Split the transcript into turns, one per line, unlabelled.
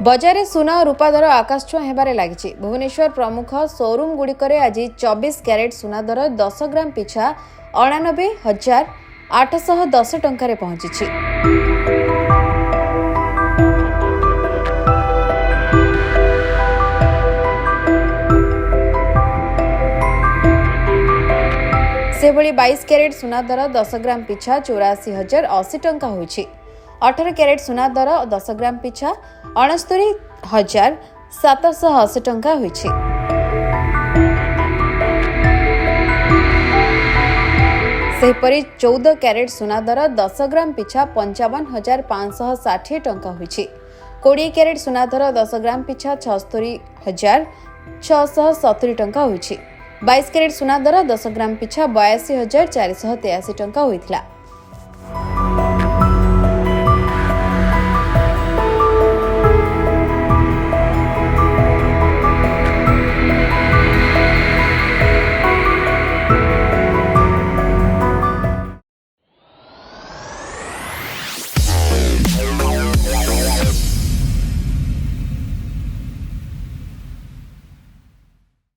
बजार सुना और रूपा दर आकाश छुआ हेबारे लागिछि। भुवनेश्वर प्रमुख शोरूम गुड़िकरे आज 24 क्यारेट सुना दर 10 ग्राम पिछा 89,810 टंकारे पहुंची। सेभली 22 क्यारेट सुना दर 10 ग्राम पिछा 84,080 टंका होइछि। 18 क्यारेट सुना दर 10 ग्राम पिछा 69,780 टंका होइछि। सेहीपरि 14 क्यारेट सुना दर 10 ग्राम पिछा 55,560 टंका होइछि। 20 क्यारेट सुना दर 10 ग्राम पिछा 76,670 टंका होइछि। 22 क्यारेट सुना दर 10 ग्राम पिछा 82,483 टंका होइथिला।